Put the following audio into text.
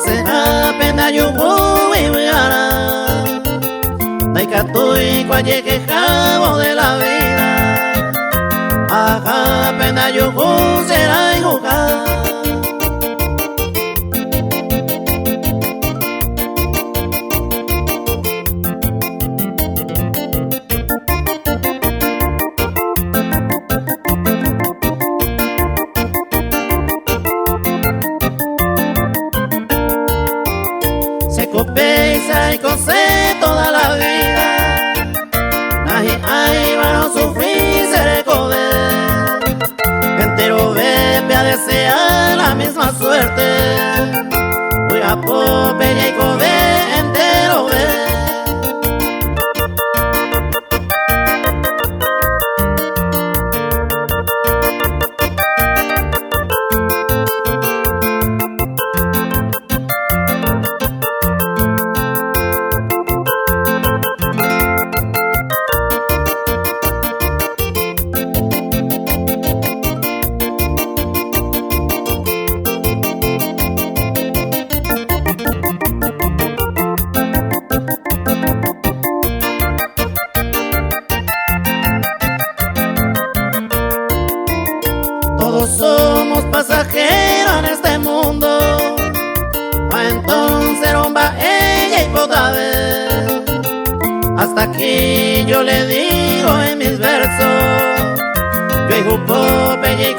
Pasea pena yubu y vigara, Daikatui cuaye quejabo de la vida. Ajá pena yubu será y jugar. Pesa y cose toda la vida. Nahi ay va a sufrir seré coder. Entero ve a desear la misma suerte. Voy a pope y code entero ve. Todos somos pasajeros en este mundo. Entonces romba ella y pueda ver. Hasta aquí yo le digo en mis versos. Yo y